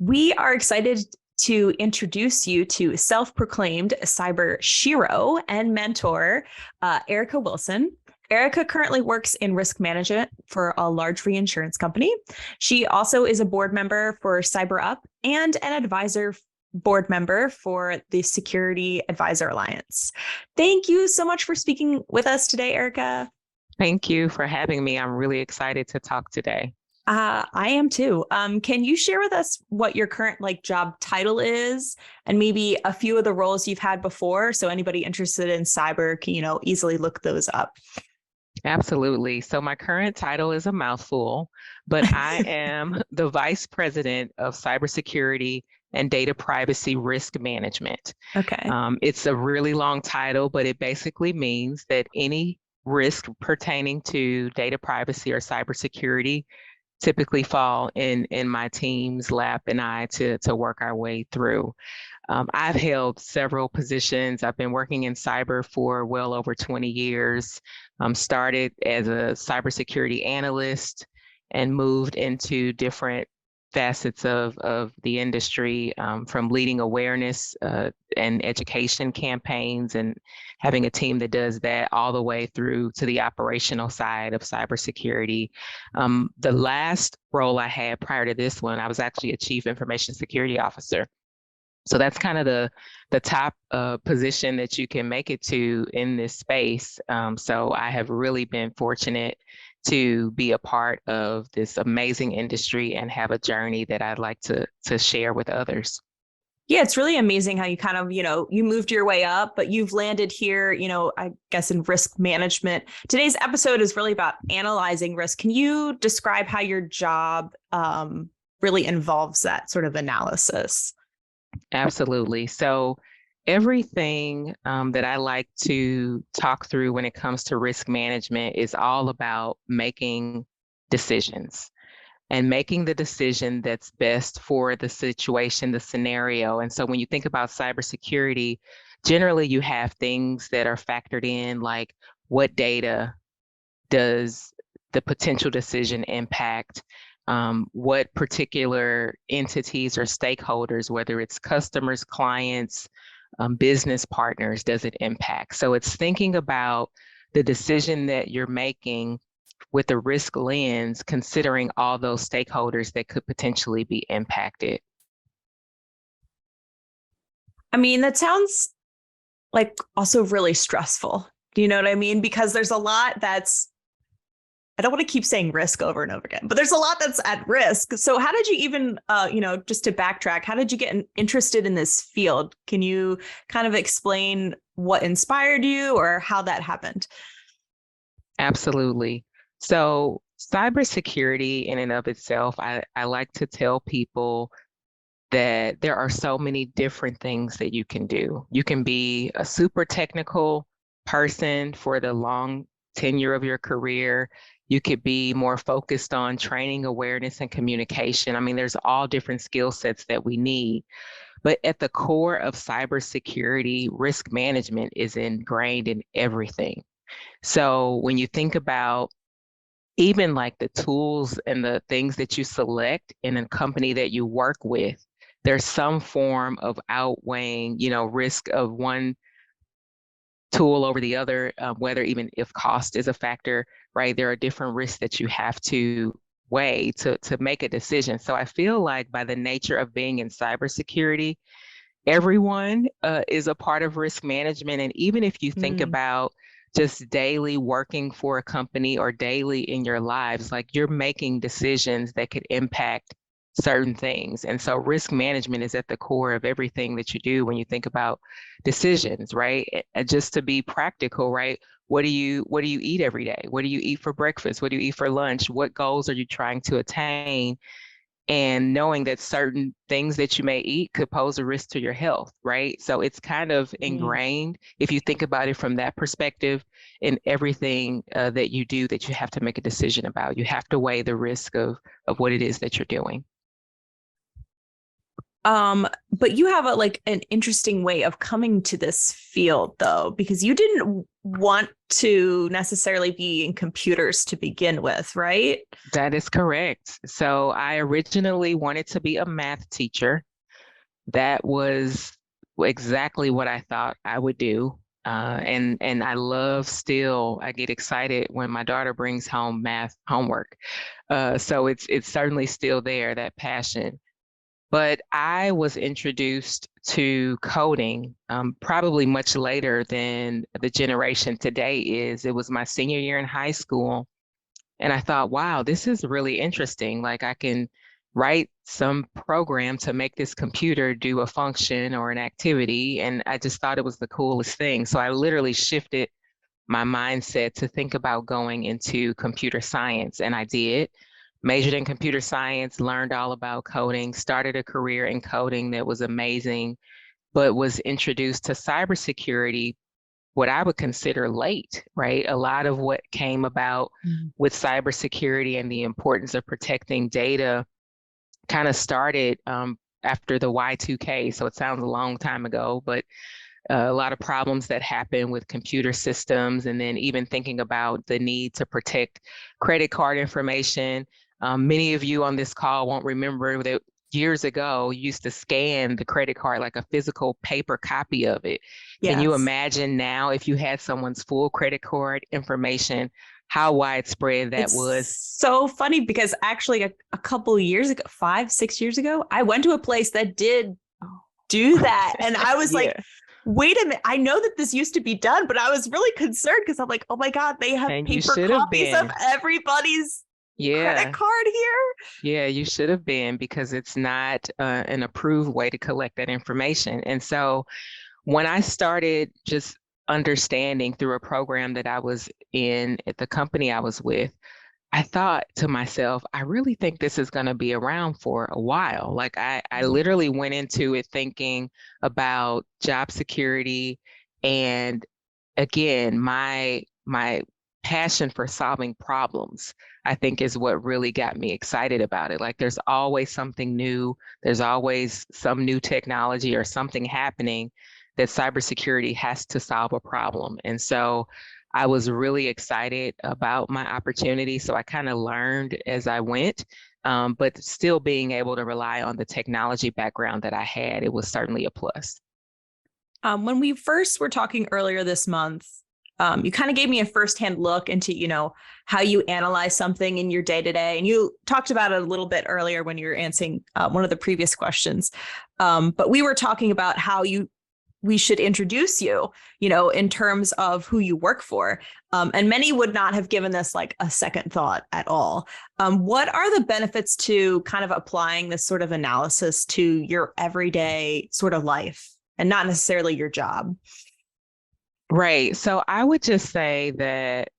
We are excited to introduce you to self-proclaimed cyber shiro and mentor, Erica Wilson. Erica currently works in risk management for a large reinsurance company. She also is a board member for CyberUp and an advisor board member for the Security Advisor Alliance. Thank you so much for speaking with us today, Erica. Thank you for having me. I'm really excited to talk today. I am too. Can you share with us what your current job title is and maybe a few of the roles you've had before? So anybody interested in cyber can, easily look those up. Absolutely. So my current title is a mouthful, but I am the Vice President of Cybersecurity and Data Privacy Risk Management. Okay. It's a really long title, but it basically means that any risk pertaining to data privacy or cybersecurity typically fall in my team's lap and I to work our way through. I've held several positions. I've been working in cyber for well over 20 years. Started as a cybersecurity analyst and moved into different facets of the industry, from leading awareness and education campaigns and having a team that does that all the way through to the operational side of cybersecurity. The last role I had prior to this one, I was actually a chief information security officer. So that's kind of the top position that you can make it to in this space. So I have really been fortunate to be a part of this amazing industry and have a journey that I'd like to share with others. Yeah, it's really amazing how you kind of, you moved your way up, but you've landed here, I guess in risk management. Today's episode is really about analyzing risk. Can you describe how your job really involves that sort of analysis? Absolutely. So everything that I like to talk through when it comes to risk management is all about making decisions and making the decision that's best for the situation, the scenario. And so when you think about cybersecurity, generally you have things that are factored in, like what data does the potential decision impact? What particular entities or stakeholders, whether it's customers, clients, business partners, does it impact? So it's thinking about the decision that you're making with a risk lens, considering all those stakeholders that could potentially be impacted. I mean, that sounds like also really stressful. Do you know what I mean? Because there's a lot I don't want to keep saying risk over and over again, but there's a lot that's at risk. So how did you even, just to backtrack, how did you get interested in this field? Can you kind of explain what inspired you or how that happened? Absolutely. So cybersecurity in and of itself, I like to tell people that there are so many different things that you can do. You can be a super technical person for the long tenure of your career. You could be more focused on training, awareness, and communication. I mean, there's all different skill sets that we need. But at the core of cybersecurity, risk management is ingrained in everything. So when you think about even like the tools and the things that you select in a company that you work with, there's some form of outweighing, risk of one tool over the other, whether even if cost is a factor, right? There are different risks that you have to weigh to make a decision. So I feel like by the nature of being in cybersecurity, everyone is a part of risk management. And even if you think about just daily working for a company or daily in your lives, like you're making decisions that could impact certain things. And so risk management is at the core of everything that you do when you think about decisions, right? And just to be practical, right? What do you eat every day? What do you eat for breakfast? What do you eat for lunch? What goals are you trying to attain? And knowing that certain things that you may eat could pose a risk to your health, right? So it's kind of ingrained, if you think about it from that perspective, in everything that you do that you have to make a decision about. You have to weigh the risk of what it is that you're doing. But you have an interesting way of coming to this field though, because you didn't want to necessarily be in computers to begin with, right? That is correct. So I originally wanted to be a math teacher. That was exactly what I thought I would do. And I get excited when my daughter brings home math homework. So it's certainly still there, that passion. But I was introduced to coding probably much later than the generation today is. It was my senior year in high school. And I thought, wow, this is really interesting. Like I can write some program to make this computer do a function or an activity. And I just thought it was the coolest thing. So I literally shifted my mindset to think about going into computer science. And I did. Majored in computer science, learned all about coding, started a career in coding that was amazing, but was introduced to cybersecurity what I would consider late, right? A lot of what came about with cybersecurity and the importance of protecting data kind of started after the Y2K. So it sounds a long time ago, but a lot of problems that happen with computer systems, and then even thinking about the need to protect credit card information. Many of you on this call won't remember that years ago, you used to scan the credit card like a physical paper copy of it. Can you Yes. imagine now if you had someone's full credit card information, how widespread that It's was? so funny because actually a couple of years ago, 5, 6 years ago, I went to a place that did do that. And I was like, wait a minute, I know that this used to be done, but I was really concerned because I'm like, oh my God, they have And you paper should have copies of been. everybody's credit card here. Yeah, you should have been, because it's not an approved way to collect that information. And so when I started just understanding through a program that I was in at the company I was with, I thought to myself, I really think this is going to be around for a while. Like I literally went into it thinking about job security, and again, my passion for solving problems, I think, is what really got me excited about it. Like there's always something new, there's always some new technology or something happening that cybersecurity has to solve a problem. And so I was really excited about my opportunity. So I kind of learned as I went, but still being able to rely on the technology background that I had, it was certainly a plus. When we first were talking earlier this month, you kind of gave me a firsthand look into, how you analyze something in your day to day. And you talked about it a little bit earlier when you were answering one of the previous questions. But we were talking about how we should introduce you, in terms of who you work for. And many would not have given this like a second thought at all. What are the benefits to kind of applying this sort of analysis to your everyday sort of life and not necessarily your job? Right. So I would just say that,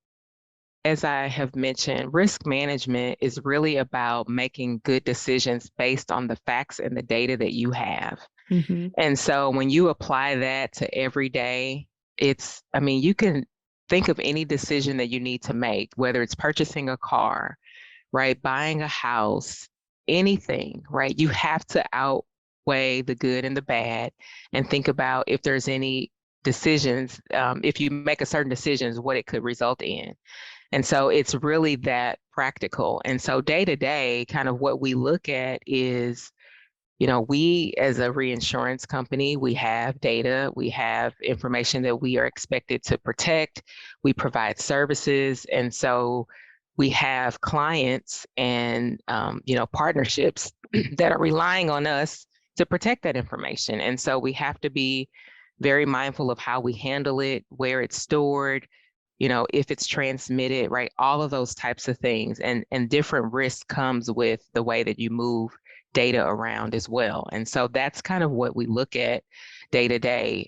as I have mentioned, risk management is really about making good decisions based on the facts and the data that you have. Mm-hmm. And so when you apply that to every day, you can think of any decision that you need to make, whether it's purchasing a car, right, buying a house, anything, right? You have to outweigh the good and the bad and think about if there's any decisions, if you make a certain decisions, what it could result in. And so it's really that practical. And so day to day, kind of what we look at is, we as a reinsurance company, we have data, we have information that we are expected to protect, we provide services. And so we have clients and, partnerships that are relying on us to protect that information. And so we have to be very mindful of how we handle it, where it's stored, if it's transmitted, right? All of those types of things, and different risk comes with the way that you move data around as well. And so that's kind of what we look at day to day.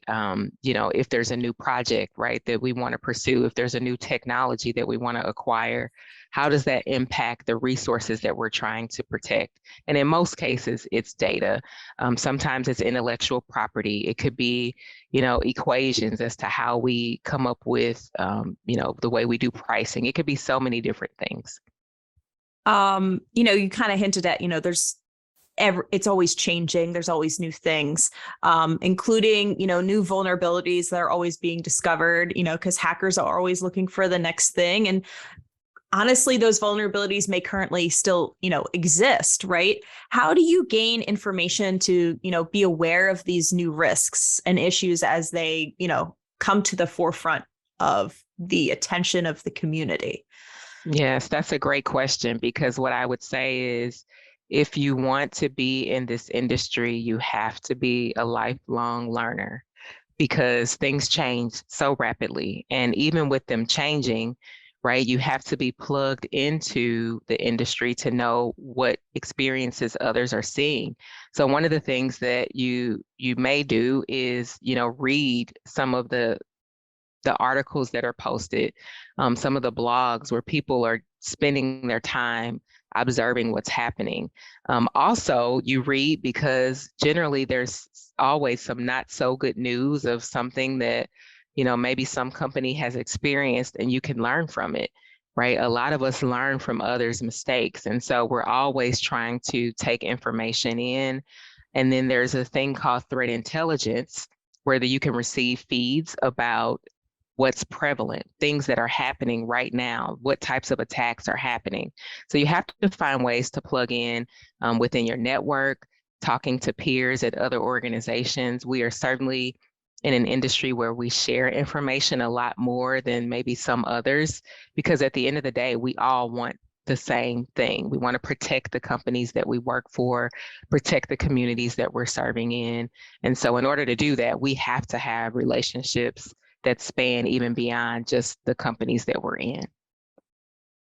If there's a new project, right, that we want to pursue, if there's a new technology that we want to acquire, how does that impact the resources that we're trying to protect? And in most cases, it's data. Sometimes it's intellectual property. It could be, equations as to how we come up with, the way we do pricing. It could be so many different things. You kind of hinted at, there's it's always changing. There's always new things, including, new vulnerabilities that are always being discovered, because hackers are always looking for the next thing. And honestly, those vulnerabilities may currently still, exist, right? How do you gain information to, be aware of these new risks and issues as they, come to the forefront of the attention of the community? Yes, that's a great question, because what I would say is, if you want to be in this industry, you have to be a lifelong learner, because things change so rapidly. And even with them changing, right, you have to be plugged into the industry to know what experiences others are seeing. So one of the things that you may do is, read some of the articles that are posted, some of the blogs where people are spending their time observing what's happening. Also, you read because generally there's always some not so good news of something that, maybe some company has experienced, and you can learn from it, right? A lot of us learn from others' mistakes. And so we're always trying to take information in. And then there's a thing called threat intelligence, where you can receive feeds about what's prevalent, things that are happening right now, what types of attacks are happening. So you have to find ways to plug in within your network, talking to peers at other organizations. We are certainly in an industry where we share information a lot more than maybe some others, because at the end of the day, we all want the same thing. We want to protect the companies that we work for, protect the communities that we're serving in. And so in order to do that, we have to have relationships that span even beyond just the companies that we're in.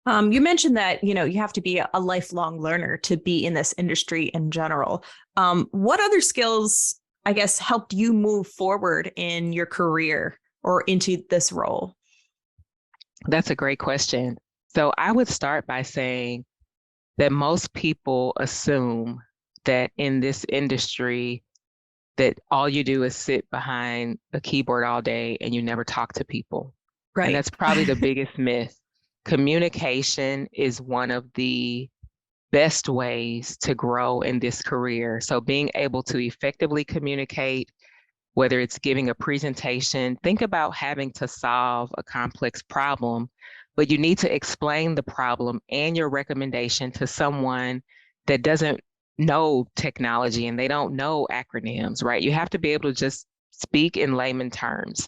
You mentioned that, you have to be a lifelong learner to be in this industry in general. What other skills, I guess, helped you move forward in your career or into this role? That's a great question. So I would start by saying that most people assume that in this industry, that all you do is sit behind a keyboard all day and you never talk to people. Right. And that's probably the biggest myth. Communication is one of the best ways to grow in this career. So being able to effectively communicate, whether it's giving a presentation, think about having to solve a complex problem, but you need to explain the problem and your recommendation to someone that doesn't know technology and they don't know acronyms, right? You have to be able to just speak in layman terms.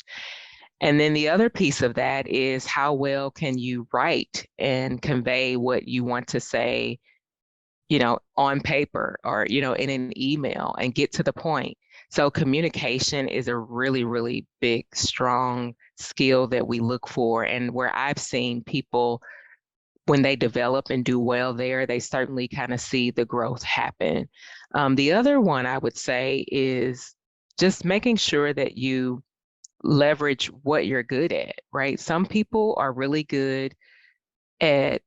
And then the other piece of that is, how well can you write and convey what you want to say, on paper or, in an email, and get to the point. So communication is a really, really big, strong skill that we look for. And where I've seen people, when they develop and do well there, they certainly kind of see the growth happen. The other one I would say is just making sure that you leverage what you're good at, right? Some people are really good at,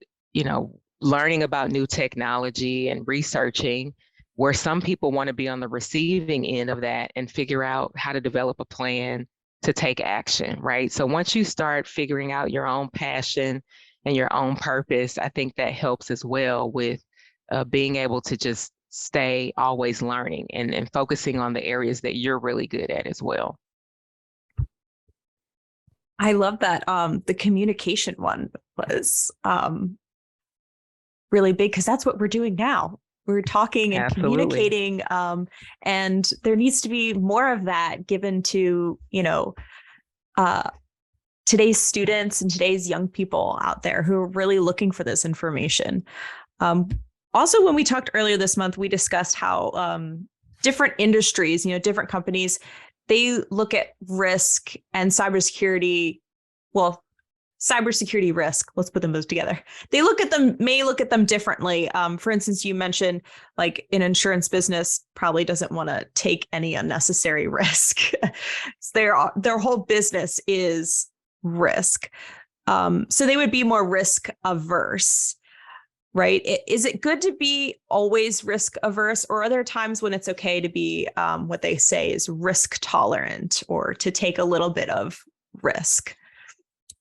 learning about new technology and researching, where some people want to be on the receiving end of that and figure out how to develop a plan to take action, right? So once you start figuring out your own passion and your own purpose, I think that helps as well with being able to just stay always learning and focusing on the areas that you're really good at as well. I love that. The communication one was really big, because that's what we're doing now. We're talking and Absolutely. communicating, and there needs to be more of that given to, today's students and today's young people out there who are really looking for this information. Also, when we talked earlier this month, we discussed how different industries, different companies, they look at risk and cybersecurity. Well, cybersecurity risk, let's put them both together. They may look at them differently. For instance, you mentioned like an insurance business probably doesn't want to take any unnecessary risk. Their whole business is risk. So they would be more risk averse, right? Is it good to be always risk averse, or are there times when it's okay to be what they say is risk tolerant, or to take a little bit of risk?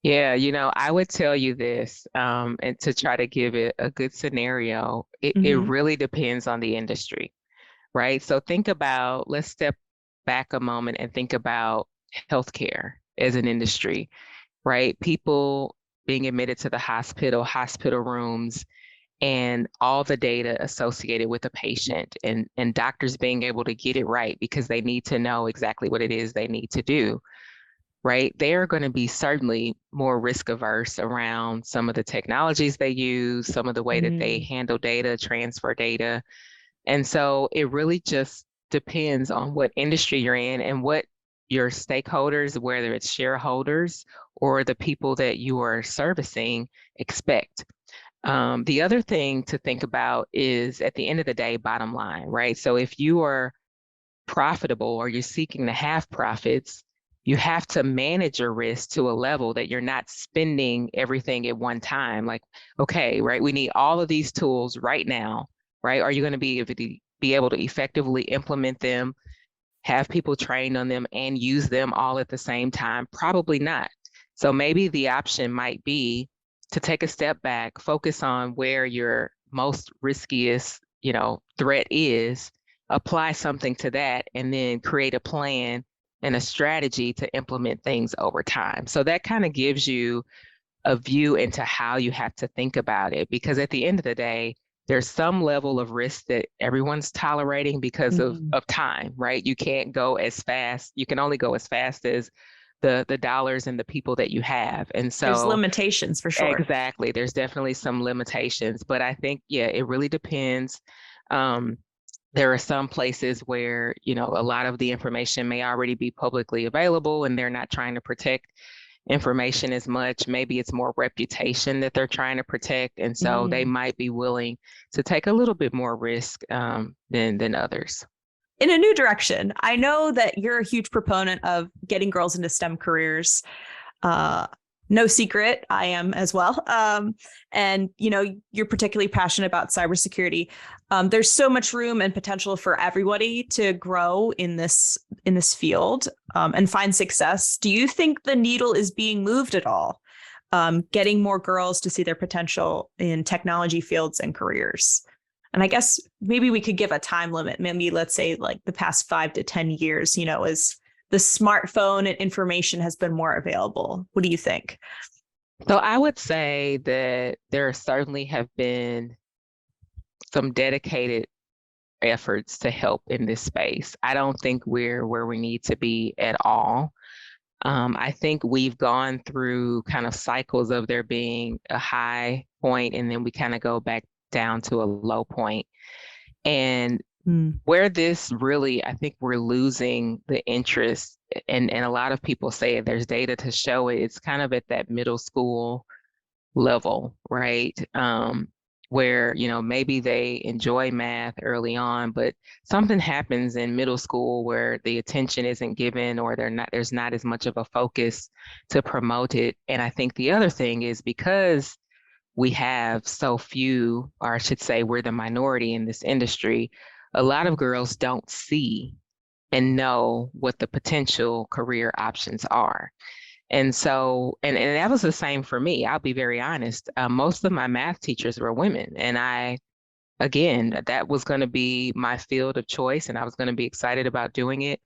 Yeah, I would tell you this, and to try to give it a good scenario, it really depends on the industry. right? So let's step back a moment and think about healthcare as an industry, right? People being admitted to the hospital rooms, and all the data associated with a patient, and doctors being able to get it right because they need to know exactly what it is they need to do, right? They're going to be certainly more risk averse around some of the technologies they use, some of the way that they handle data, transfer data. And so it really just depends on what industry you're in and what your stakeholders, whether it's shareholders or the people that you are servicing, expect. The other thing to think about is, at the end of the day, bottom line, right? So if you are profitable or you're seeking to have profits, you have to manage your risk to a level that you're not spending everything at one time. Like, okay, right, we need all of these tools right now, right? Are you going to be able to effectively implement them, have people trained on them, and use them all at the same time? Probably not. So maybe the option might be to take a step back, focus on where your most riskiest, threat is, apply something to that, and then create a plan and a strategy to implement things over time. So that kind of gives you a view into how you have to think about it, because at the end of the day, there's some level of risk that everyone's tolerating because of time, right? You can't go as fast. You can only go as fast as the dollars and the people that you have. And so there's limitations for sure. Exactly. There's definitely some limitations, but I think, yeah, it really depends. There are some places where, a lot of the information may already be publicly available and they're not trying to protect information as much. Maybe it's more reputation that they're trying to protect. And so they might be willing to take a little bit more risk than others. In a new direction, I know that you're a huge proponent of getting girls into STEM careers. No secret, I am as well. And, you're particularly passionate about cybersecurity. There's so much room and potential for everybody to grow in this field and find success. Do you think the needle is being moved at all? Getting more girls to see their potential in technology fields and careers? And I guess maybe we could give a time limit. Maybe let's say like the past 5 to 10 years, as the smartphone and information has been more available. What do you think? So I would say that there certainly have been some dedicated efforts to help in this space. I don't think we're where we need to be at all. I think we've gone through kind of cycles of there being a high point and then we kind of go back down to a low point. And where this really, I think we're losing the interest, and a lot of people say there's data to show it, it's kind of at that middle school level, right? Where, maybe they enjoy math early on, but something happens in middle school where the attention isn't given or there's not as much of a focus to promote it. And I think the other thing is because we have so few, or I should say we're the minority in this industry, a lot of girls don't see and know what the potential career options are. And so, and that was the same for me. I'll be very honest. Most of my math teachers were women. And again, that was going to be my field of choice and I was going to be excited about doing it.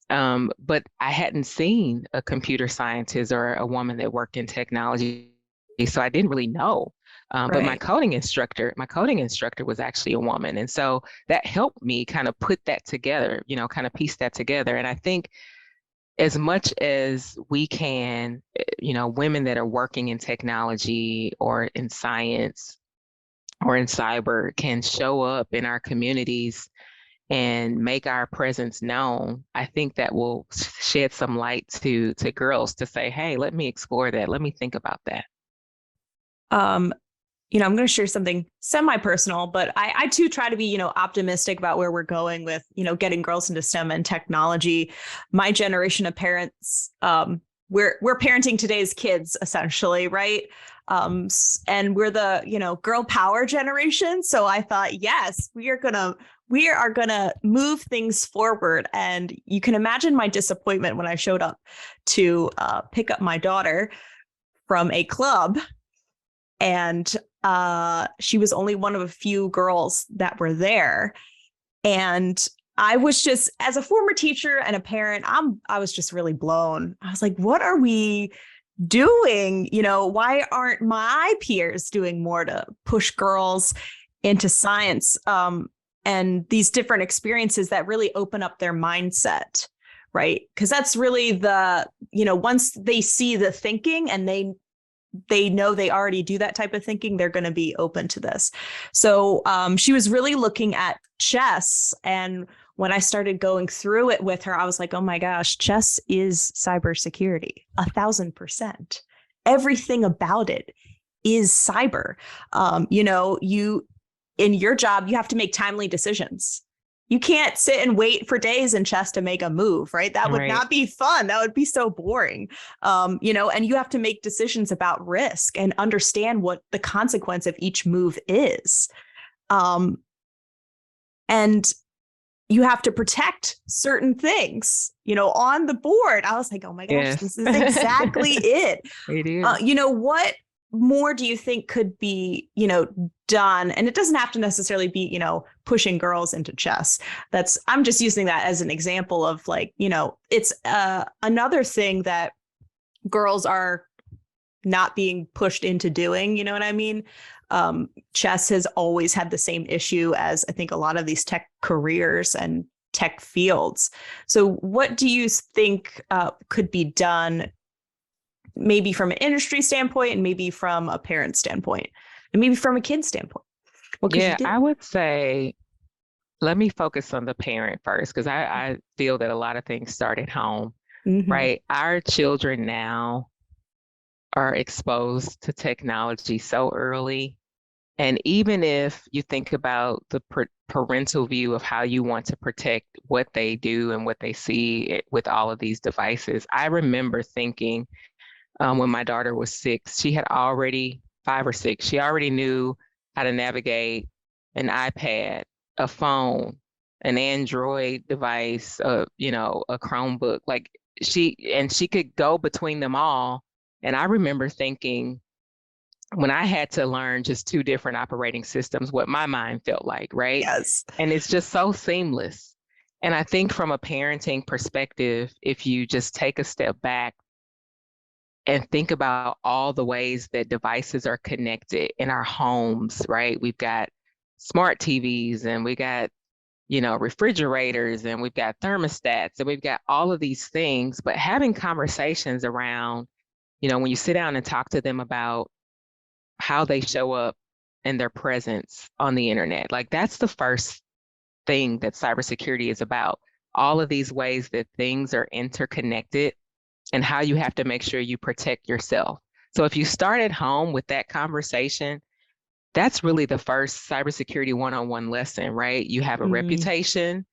But I hadn't seen a computer scientist or a woman that worked in technology. So I didn't really know. But my coding instructor was actually a woman. And so that helped me kind of put that together, kind of piece that together. And I think as much as we can, women that are working in technology or in science or in cyber can show up in our communities and make our presence known, I think that will shed some light to girls to say, hey, let me explore that. Let me think about that. I'm going to share something semi-personal, but I too try to be, optimistic about where we're going with, getting girls into STEM and technology. My generation of parents, we're parenting today's kids essentially, right? And we're the, girl power generation. So I thought, yes, we are gonna move things forward. And you can imagine my disappointment when I showed up to pick up my daughter from a club. And she was only one of a few girls that were there. And I was just, as a former teacher and a parent, I was just really blown. I was like, what are we doing? Why aren't my peers doing more to push girls into science? And these different experiences that really open up their mindset, right? Because that's really once they see the thinking and they know they already do that type of thinking, they're going to be open to this. So she was really looking at chess. And when I started going through it with her, I was like, oh my gosh, chess is cybersecurity, 1,000%. Everything about it is cyber. You in your job, you have to make timely decisions. You can't sit and wait for days in chess to make a move, right? That would not be fun. That would be so boring. And you have to make decisions about risk and understand what the consequence of each move is. And you have to protect certain things, on the board. I was like, oh my gosh, yes. This is exactly it. It is. What more do you think could be, done? And it doesn't have to necessarily be, pushing girls into chess. I'm just using that as an example of it's another thing that girls are not being pushed into doing, you know what I mean? Chess has always had the same issue as I think a lot of these tech careers and tech fields. So what do you think could be done, maybe from an industry standpoint and maybe from a parent standpoint and maybe from a kid standpoint? What could you do? I would say, let me focus on the parent first, because I feel that a lot of things start at home, right? Our children now are exposed to technology so early. And even if you think about the parental view of how you want to protect what they do and what they see with all of these devices, I remember thinking when my daughter was 6, she had already 5 or 6, she already knew how to navigate an iPad, a phone, an Android device, a Chromebook. Like she could go between them all. And I remember thinking, when I had to learn just 2 different operating systems, what my mind felt like, right? Yes. And it's just so seamless. And I think from a parenting perspective, if you just take a step back and think about all the ways that devices are connected in our homes, right? We've got smart TVs and we got, refrigerators, and we've got thermostats, and we've got all of these things, but having conversations around, when you sit down and talk to them about how they show up and their presence on the internet, like that's the first thing that cybersecurity is about. All of these ways that things are interconnected and how you have to make sure you protect yourself. So if you start at home with that conversation, that's really the first cybersecurity one-on-one lesson, right? You have a reputation,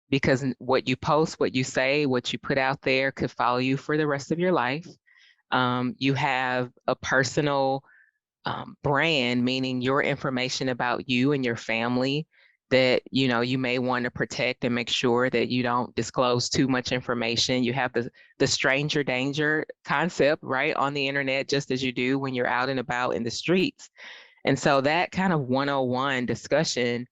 because what you post, what you say, what you put out there could follow you for the rest of your life. You have a personal brand, meaning your information about you and your family that you may want to protect and make sure that you don't disclose too much information. You have the stranger danger concept, right, on the internet, just as you do when you're out and about in the streets. And so that kind of 101 discussion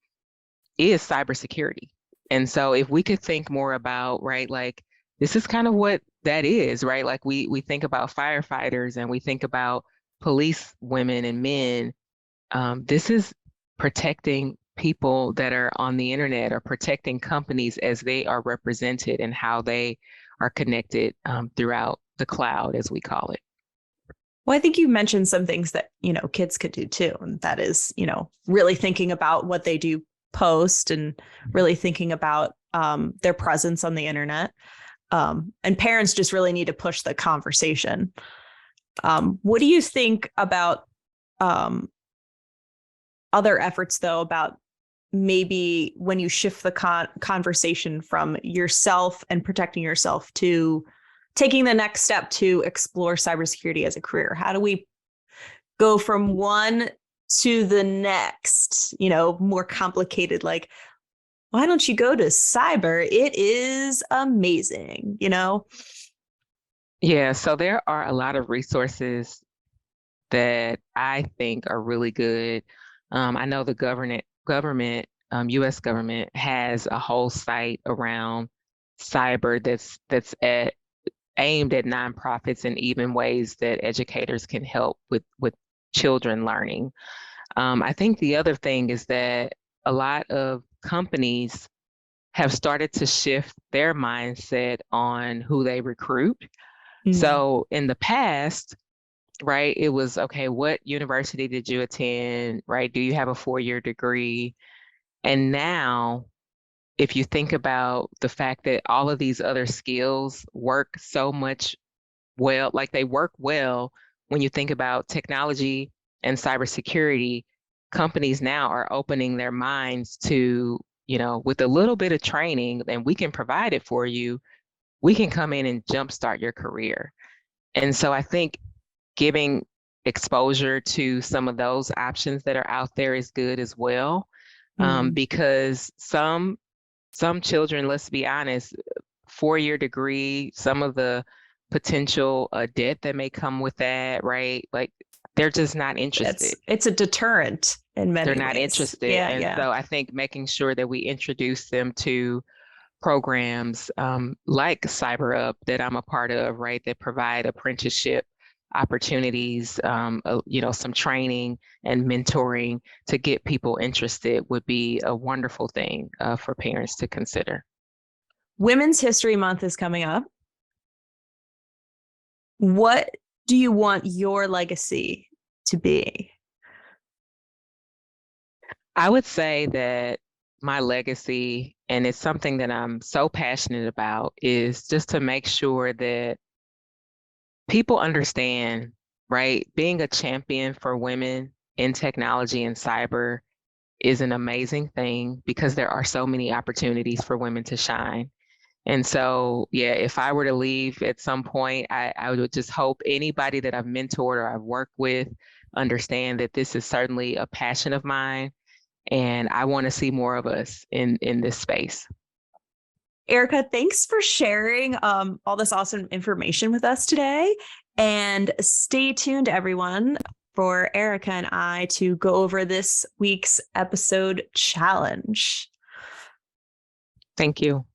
is cybersecurity. And so if we could think more about, right, like this is kind of what that is, right? Like we think about firefighters and we think about police women and men. This is protecting people that are on the internet, or protecting companies as they are represented and how they are connected throughout the cloud, as we call it. Well, I think you mentioned some things that, kids could do too. And that is, really thinking about what they do post and really thinking about their presence on the internet. And parents just really need to push the conversation. What do you think about other efforts, though, about maybe when you shift the conversation from yourself and protecting yourself to taking the next step to explore cybersecurity as a career? How do we go from one to the next, more complicated, like, why don't you go to cyber? It is amazing, Yeah, so there are a lot of resources that I think are really good. I know the government U.S. government has a whole site around cyber that's aimed at nonprofits and even ways that educators can help with children learning. I think the other thing is that a lot of companies have started to shift their mindset on who they recruit. So in the past, right, it was, okay, what university did you attend, right? Do you have a 4-year degree? And now, if you think about the fact that all of these other skills work so much well, like they work well when you think about technology and cybersecurity, companies now are opening their minds to, with a little bit of training, and we can provide it for you, we can come in and jumpstart your career. And so I think giving exposure to some of those options that are out there is good as well. Because some children, let's be honest, 4-year degree, some of the potential debt that may come with that, right? Like they're just not interested. It's a deterrent in many ways. They're not interested. So I think making sure that we introduce them to programs like Cyber Up that I'm a part of, right, that provide apprenticeship opportunities, some training and mentoring to get people interested would be a wonderful thing for parents to consider. Women's History Month is coming up. What do you want your legacy to be? I would say that my legacy, and it's something that I'm so passionate about, is just to make sure that people understand, right? Being a champion for women in technology and cyber is an amazing thing because there are so many opportunities for women to shine. And so, yeah, if I were to leave at some point, I would just hope anybody that I've mentored or I've worked with understand that this is certainly a passion of mine, and I want to see more of us in this space. Erica, thanks for sharing all this awesome information with us today. And stay tuned, everyone, for Erica and I to go over this week's episode challenge. Thank you.